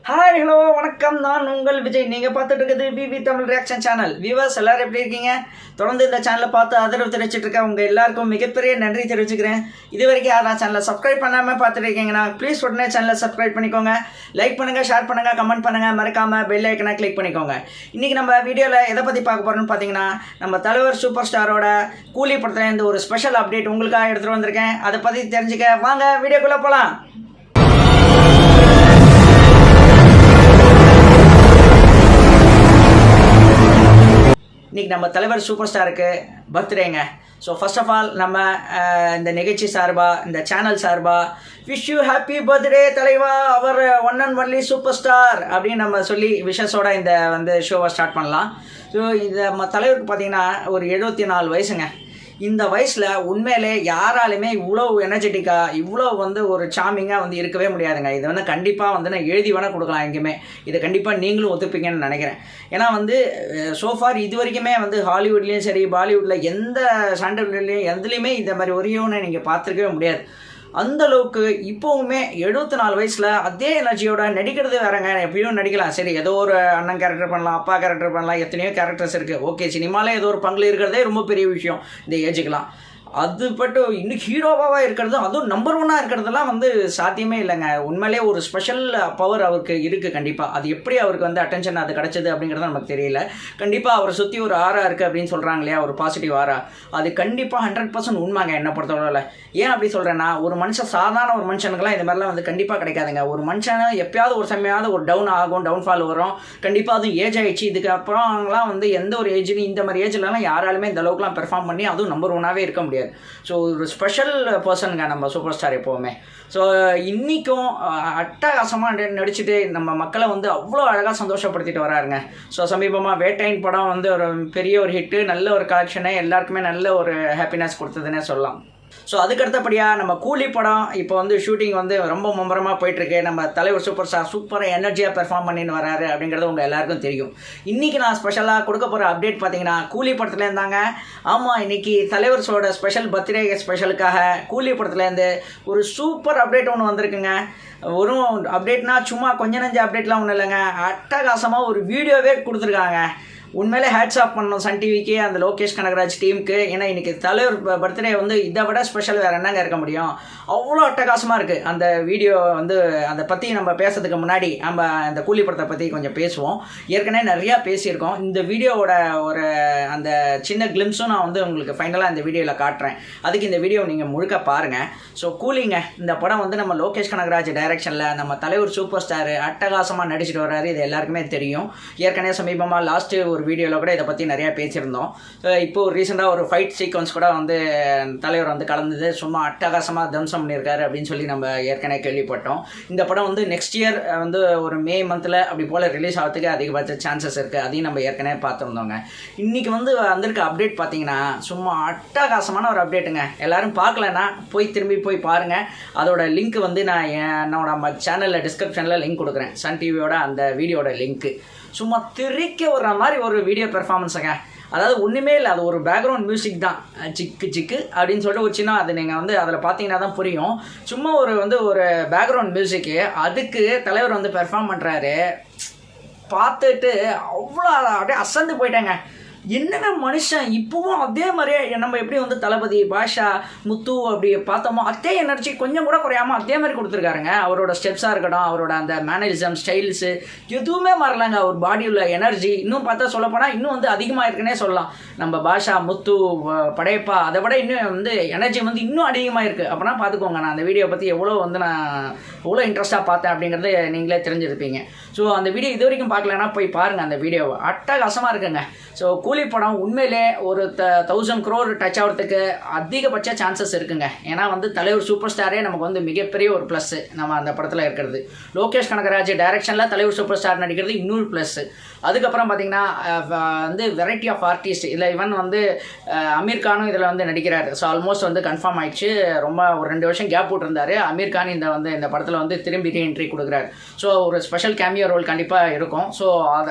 Hi hello வணக்கம். நான் உங்கள் விஜய். நீங்கள் பார்த்துட்டு இருக்குது BB Tamil reaction channel. Viewers எல்லோரும் எப்படி இருக்கீங்க? தொடர்ந்து இந்த சேனலை பார்த்து ஆதரவு தெரிவிச்சிட்டு இருக்கேன். உங்கள் எல்லாருக்கும் மிகப்பெரிய நன்றி தெரிவிச்சுக்கிறேன். இது வரைக்கும் யாரும் சேனலை சப்ஸ்கிரைப் பண்ணாமல் பார்த்துட்டு இருக்கீங்கன்னா ப்ளீஸ் உடனே சேனலை சப்ஸ்கிரைப் பண்ணிக்கோங்க. லைக் பண்ணுங்கள், ஷேர் பண்ணுங்கள், கமெண்ட் பண்ணுங்கள், மறக்காமல் பெல் ஐக்கனை கிளிக் பண்ணிக்கோங்க. இன்றைக்கி நம்ம வீடியோவில் எதை பற்றி பார்க்க போகிறோம்னு பார்த்தீங்கன்னா, நம்ம தலைவர் சூப்பர் ஸ்டாரோட கூலி படத்துலேருந்து ஒரு ஸ்பெஷல் அப்டேட் உங்களுக்காக எடுத்துகிட்டு வந்திருக்கேன். அதை பற்றி தெரிஞ்சுக்க வாங்க வீடியோக்குள்ளே போகலாம். இன்றைக்கி நம்ம தலைவர் சூப்பர் ஸ்டாருக்கு பர்த்டேங்க. ஸோ ஃபர்ஸ்ட் ஆஃப் ஆல் நம்ம இந்த நிகழ்ச்சி சார்பாக, இந்த சேனல் சார்பாக விஷ் யூ ஹாப்பி பர்த்டே தலைவா, அவர் one and only super star அப்படின்னு நம்ம சொல்லி விஷஸோட இந்த ஷோவை ஸ்டார்ட் பண்ணலாம். ஸோ இந்த நம்ம தலைவருக்கு பார்த்திங்கன்னா ஒரு 74 வயசுங்க. இந்த வயசில் உண்மையிலே யாராலுமே இவ்வளோ எனர்ஜெட்டிக்காக, இவ்வளோ ஒரு சாமிங்காக இருக்கவே முடியாதுங்க. இதை கண்டிப்பாக நான் எழுதி வேணால் கொடுக்கலாம் எங்கேயுமே. இதை கண்டிப்பாக நீங்களும் ஒத்துப்பீங்கன்னு நினைக்கிறேன். ஏன்னா சோஃபார் இது வரைக்குமே ஹாலிவுட்லேயும் சரி, பாலிவுட்டில் எந்த சாண்டல்வுட்லேயும் எதுலேயுமே இந்த மாதிரி ஒரு ஹீரோனை நீங்கள் பார்த்துருக்கவே முடியாது. அந்தளவுக்கு இப்போவுமே 74 வயசில் அதே எனர்ஜியோட நடிக்கிறது வேறங்க. எப்படியும் நடிக்கலாம், சரி ஏதோ ஒரு அண்ணன் கேரக்டர் பண்ணலாம், அப்பா கேரக்டர் பண்ணலாம், எத்தனையோ கேரக்டர்ஸ் இருக்குது. ஓகே, சினிமாவில் ஏதோ ஒரு பங்கில் இருக்கிறதே ரொம்ப பெரிய விஷயம் இந்த ஏஜுக்கெலாம். அது பட்டு இன்னும் ஹீரோவாக இருக்கிறது, அதுவும் நம்பர் 1 இருக்கிறதுலாம் சாத்தியமே இல்லைங்க. உண்மையிலே ஒரு ஸ்பெஷல் பவர் அவருக்கு இருக்குது கண்டிப்பாக. அது எப்படி அவருக்கு அட்டென்ஷன் அது கிடச்சிது அப்படிங்கிறது நமக்கு தெரியல. கண்டிப்பாக அவரை சுற்றி ஒரு ஆரா இருக்குது அப்படின்னு சொல்கிறாங்க இல்லையா, ஒரு பாசிட்டிவ் ஆரா. அது கண்டிப்பாக 100% உண்மைங்க என்னை பொறுத்தவரையில். ஏன் அப்படி சொல்கிறேன்னா, ஒரு மனுஷன் சாதாரண ஒரு மனுஷனுக்குலாம் இந்த மாதிரிலாம் கண்டிப்பாக கிடைக்காதுங்க. ஒரு மனுஷனை எப்பயாவது ஒரு சமயமாவது ஒரு டவுன் ஆகும், டவுன்ஃபால் வரும் கண்டிப்பாக. அதுவும் ஏஜ் ஆகிடுச்சு, இதுக்கப்புறம்லாம் எந்த ஒரு ஏஜ்லையும் இந்த மாதிரி ஏஜ்லலாம் யாராலுமே இந்த அளவுக்குலாம் பெர்ஃபார்ம் பண்ணி அதுவும் நம்பர் 1ஆகவே இருக்க முடியாது. ஸோ ஒரு ஸ்பெஷல் பர்சனுங்க நம்ம சூப்பர் ஸ்டார் எப்போவுமே. ஸோ இன்றைக்கும் அட்டகாசமாக நடிச்சுட்டு நம்ம மக்களை அவ்வளோ அழகாக சந்தோஷப்படுத்திட்டு வராருங்க. ஸோ சமீபமாக வேட்டையின் படம் ஒரு பெரிய ஒரு ஹிட்டு, நல்ல ஒரு கலெக்ஷனை, எல்லாருக்குமே நல்ல ஒரு ஹாப்பினஸ் கொடுத்ததுன்னே சொல்லலாம். ஸோ அதுக்கடுத்தபடியாக நம்ம கூலி படம் இப்போ ஷூட்டிங் ரொம்ப மும்முரமாக போயிட்டுருக்கு. நம்ம தலைவர் சூப்பர் ஸ்டார் சூப்பராக எனர்ஜியாக பெர்ஃபார்ம் பண்ணின்னு வராரு அப்படிங்கிறது உங்கள் எல்லாருக்கும் தெரியும். இன்றைக்கி நான் ஸ்பெஷலாக கொடுக்க போகிற அப்டேட் பார்த்தீங்கன்னா, கூலி படத்தில் இருந்தாங்க. ஆமாம், இன்றைக்கி தலைவர்ஸோட ஸ்பெஷல் பர்த்டே ஸ்பெஷலுக்காக கூலி படத்துலேருந்து ஒரு சூப்பர் அப்டேட் ஒன்று வந்திருக்குங்க. ஒரு அப்டேட்னா சும்மா கொஞ்சம் நஞ்ச அப்டேட்லாம் ஒன்றும் இல்லைங்க, அட்டகாசமாக ஒரு வீடியோவே கொடுத்துருக்காங்க. உண்மையிலே ஹேட்ஸ் ஆஃப் பண்ணணும் சன் டிவிக்கு, அந்த லோகேஷ் கனகராஜ் டீமுக்கு. ஏன்னா இன்றைக்கி தலைவர் பர்த்டே இதை விட ஸ்பெஷல் வேறு என்னங்க இருக்க முடியும். அவ்வளோ அட்டகாசமாக இருக்குது அந்த வீடியோ. அதை பற்றி நம்ம பேசுறதுக்கு முன்னாடி நம்ம அந்த கூலி படத்தை பற்றி கொஞ்சம் பேசுவோம். ஏற்கனவே நிறையா பேசியிருக்கோம். இந்த வீடியோவோட ஒரு அந்த சின்ன கிளிம்ஸும் நான் உங்களுக்கு ஃபைனலாக இந்த வீடியோவில் காட்டுறேன். அதுக்கு இந்த வீடியோ நீங்கள் முழுக்க பாருங்கள். ஸோ கூலிங்க, இந்த படம் நம்ம லோகேஷ் கனகராஜ் டைரக்ஷனில் நம்ம தலைவர் சூப்பர் ஸ்டார் அட்டகாசமாக நடிச்சிட்டு வர்றாரு. இது எல்லாருக்குமே தெரியும். ஏற்கனவே சமீபமாக லாஸ்ட்டு ஒரு வீடியோவில் கூட இதை பற்றி நிறையா பேசியிருந்தோம். இப்போது ரீசெண்டாக ஒரு ஃபைட் சீக்வன்ஸ் கூட தலைவர் கலந்தது சும்மா அட்டகாசமாக தம்சம் பண்ணியிருக்காரு அப்படின்னு சொல்லி நம்ம ஏற்கனவே கேள்விப்பட்டோம். இந்த படம் நெக்ஸ்ட் இயர் ஒரு மே மந்தில் அப்படி போல் ரிலீஸ் ஆகிறதுக்கு அதிகபட்ச சான்சஸ் இருக்குது. அதையும் நம்ம ஏற்கனவே பார்த்துருந்தோங்க. இன்றைக்கி வந்திருக்க அப்டேட் பார்த்தீங்கன்னா சும்மா அட்டகாசமான ஒரு அப்டேட்டுங்க. எல்லோரும் பார்க்கலன்னா திரும்பி போய் பாருங்கள். அதோட லிங்க் நான் என்னோட சேனலில் டிஸ்கிரிப்ஷனில் லிங்க் கொடுக்குறேன். சன் டிவியோட அந்த வீடியோட லிங்க்கு. சும்மா திரிக்க வர்ற மாதிரி ஒரு வீடியோ பெர்ஃபார்மன்ஸுங்க. அதாவது ஒன்றுமே இல்லை, அது ஒரு பேக்ரவுண்ட் மியூசிக் தான். சிக்கு சிக்கு அப்படின்னு சொல்லிட்டு ஒரு சின்ன, அது நீங்கள் அதில் பார்த்தீங்கன்னா தான் புரியும். சும்மா ஒரு பேக்ரவுண்ட் மியூசிக்கு, அதுக்கு தலைவர் பெர்ஃபார்ம் பண்ணுறாரு. பார்த்துட்டு அவ்வளோ அப்படியே அசந்து போயிட்டாங்க. என்னென்ன மனுஷன் இப்போவும் அதே மாதிரியே நம்ம எப்படி தளபதி, பாஷா, முத்து அப்படி பார்த்தோமோ அதே எனர்ஜி கொஞ்சம் கூட குறையாமல் அதே மாதிரி கொடுத்துருக்காருங்க. அவரோட ஸ்டெப்ஸாக இருக்கட்டும், அவரோட அந்த மேனரிசம், ஸ்டைல்ஸு எதுவுமே மாறலாங்க. அவர் பாடியுள்ள எனர்ஜி இன்னும் பார்த்தா சொல்லப்போனால் இன்னும் அதிகமாக இருக்குன்னே சொல்லலாம். நம்ம பாஷா, முத்து, படையப்பா அதை விட இன்னும் எனர்ஜி இன்னும் அதிகமாக இருக்குது. அப்படின்னா பார்த்துக்கோங்க, நான் அந்த வீடியோ பற்றி நான் எவ்வளோ இன்ட்ரெஸ்ட்டாக பார்த்தேன் அப்படிங்கிறத நீங்களே தெரிஞ்சிருப்பீங்க. ஸோ அந்த வீடியோ இது வரைக்கும் பார்க்கலன்னா போய் பாருங்கள் அந்த வீடியோவை. அட்டகாசமாக இருக்குங்க. ஸோ கூலி படம் உண்மையிலே ஒரு 1000 crore டச் ஆகிறதுக்கு அதிகபட்ச சான்சஸ் இருக்குங்க. ஏன்னா தலைவர் சூப்பர் ஸ்டாரே நமக்கு மிகப்பெரிய ஒரு ப்ளஸ்ஸு நம்ம அந்த படத்தில் இருக்கிறது. லோகேஷ் கனகராஜ் டைரக்ஷனில் தலைவர் சூப்பர் ஸ்டார் நடிக்கிறது இன்னொரு ப்ளஸ்ஸு. அதுக்கப்புறம் பார்த்திங்கன்னா வெரைட்டி ஆஃப் ஆர்டிஸ்ட் இதில் ஈவன் அமீர் கானும் இதில் நடிக்கிறார். ஸோ ஆல்மோஸ்ட் கன்ஃபார்ம் ஆயிடுச்சு. ரொம்ப ஒரு 2 வருஷம் கேப் விட்டுருந்தார். அமீர் கான் இந்த படத்தில் திரும்பி ரீஎன்ட்ரி கொடுக்குறாரு. ஸோ ஒரு ஸ்பெஷல் கேமியோ ரோல் கண்டிப்பாக இருக்கும். ஸோ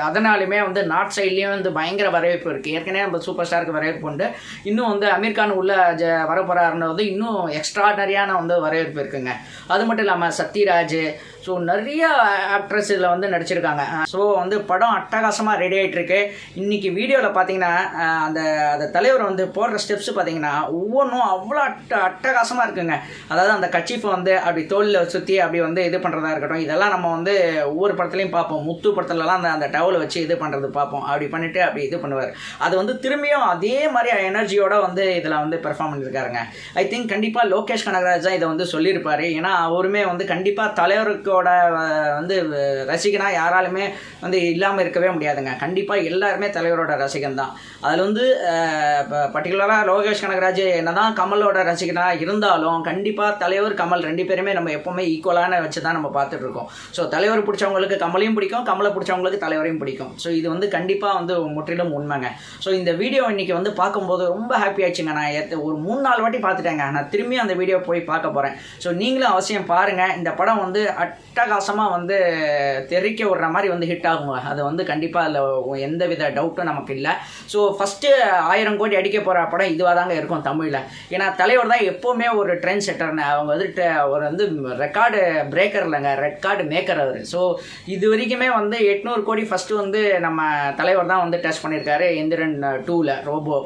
அதனாலுமே நார்த் சைட்லேயும் பயங்கர வரவேற்பு இருக்குது. ஏற்கனவே நம்ம சூப்பர் ஸ்டாருக்கு வரவேற்பு உண்டு. இன்னும் அமீர் கான் உள்ள வரப்போறாருன்னு இன்னும் எக்ஸ்ட்ராடனரியான வரவேற்பு இருக்குங்க. அது மட்டும் இல்லாமல் சத்யராஜ், ஸோ நிறைய ஆக்ட்ரஸ் இதில் வந்து நடிச்சிருக்காங்க. ஸோ வந்து படம் அட்டகாசமாக ரெடி ஆகிட்டுருக்கு. இன்றைக்கி வீடியோவில் பார்த்தீங்கன்னா அந்த தலைவர் வந்து போடுற ஸ்டெப்ஸ் பார்த்தீங்கன்னா ஒவ்வொன்றும் அவ்வளோ அட்டகாசமாக இருக்குங்க. அதாவது அந்த கட்சிஃபை வந்து அப்படி தோலில் சுற்றி அப்படி வந்து இது பண்ணுறதா இருக்கட்டும், இதெல்லாம் நம்ம வந்து ஒவ்வொரு படத்துலையும் பார்ப்போம். முத்து படத்துலலாம் அந்த டவலை வச்சு இது பண்ணுறது பார்ப்போம். அப்படி பண்ணிவிட்டு அப்படி இது பண்ணுவார். அது வந்து திரும்பியும் அதே மாதிரி எனர்ஜியோட வந்து இதில் வந்து பெர்ஃபார்ம் பண்ணியிருக்காருங்க. ஐ திங்க் கண்டிப்பாக லோகேஷ் கனகராஜ் தான் இதை வந்து சொல்லியிருப்பார். ஏன்னா அவருமே வந்து கண்டிப்பாக தலைவருக்கோட வந்து ரசிகனா யாராலுமே வந்து இல்லாமல் இருக்கவே முடியாதுங்க. கண்டிப்பாக எல்லாருமே தலைவரோட ரசிகன் தான். அதில் வந்து பர்டிகுலராக லோகேஷ் கனகராஜ் என்னதான் கமலோட ரசிகனாக இருந்தாலும் கண்டிப்பாக தலைவர் கமல் ரெண்டு பேருமே நம்ம எப்போவுமே ஈக்குவலான வச்சு தான் நம்ம பார்த்துட்டு இருக்கோம். ஸோ தலைவர் பிடிச்சவங்களுக்கு கமலையும் பிடிக்கும், கமலை பிடிச்சவங்களுக்கு தலைவரையும் பிடிக்கும். ஸோ இது வந்து கண்டிப்பாக வந்து முற்றிலும் உண்மைங்க. ஸோ இந்த வீடியோ இன்றைக்கி வந்து பார்க்கும்போது ரொம்ப ஹாப்பி ஆயிடுச்சுங்க. நான் ஒரு 3-4 வாட்டி பார்த்துட்டேங்க. நான் திரும்பி அந்த வீடியோ போய் பார்க்க போகிறேன். ஸோ நீங்களும் அவசியம் பாருங்கள். இந்த படம் வந்து அட்டகாசமாக வந்து தெரிக்க விடுற மாதிரி வந்து ஹிட் ஆகுங்க. அது வந்து கண்டிப்பாக அதில் எந்த வித டவுட்டும் நமக்கு இல்லை. ஸோ ஃபஸ்ட்டு 1000 கோடி அடிக்க போகிற படம் இதுவாக தாங்க இருக்கும் தமிழில். ஏன்னா தலைவர் தான் எப்போவுமே ஒரு ட்ரெண்ட் செட்டர்னு. அவங்க வந்துட்டு ஒரு வந்து ரெக்கார்டு பிரேக்கர் இல்லைங்க, ரெக்கார்டு மேக்கர் அவர். ஸோ இது வரைக்குமே வந்து 800 கோடி ஃபஸ்ட்டு வந்து நம்ம தலைவர் தான் வந்து டச் பண்ணியிருக்காரு எந்திரன் 2ல் ரோபோ.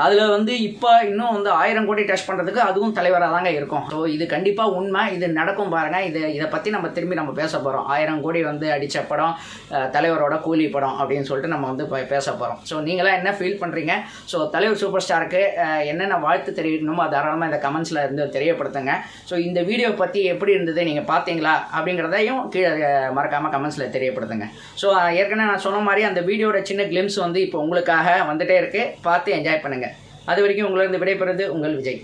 அதில் வந்து இப்போ இன்னும் வந்து 1000 கோடி டச் பண்ணுறதுக்கு அதுவும் தலைவராக தாங்க இருக்கும். ஸோ இது கண்டிப்பாக உண்மை, இது நடக்கும் பாருங்கள். இதை பற்றி நம்ம திரும்பி நம்ம பேச போகிறோம். 1000 கோடி வந்து அடித்த படம் தலைவரோட கூலி படம் அப்படின்னு சொல்லிட்டு நம்ம வந்து பேச போகிறோம். ஸோ நீங்களாம் என்ன ஃபீல் பண்ணுறீங்க? ஸோ தலைவர் சூப்பர் ஸ்டாருக்கு என்னென்ன வாழ்த்து தெரிவிக்கணுமோ தாராளமாக இந்த கமெண்ட்ஸில் இருந்து தெரியப்படுத்துங்க. ஸோ இந்த வீடியோ பற்றி எப்படி இருந்தது, நீங்கள் பார்த்தீங்களா அப்படிங்கிறதையும் கீழே மறக்காமல் கமெண்ட்ஸில் தெரியப்படுத்துங்க. ஸோ ஏற்கனவே நான் சொன்ன மாதிரி அந்த வீடியோட சின்ன கிளிம்ஸ் வந்து இப்போ உங்களுக்காக வந்துகிட்டே இருக்குது, பார்த்து என்ஜாய் பண்ணுங்கள். அது வரைக்கும் உங்களிருந்து விடைபெறுவது உங்கள் விஜய்.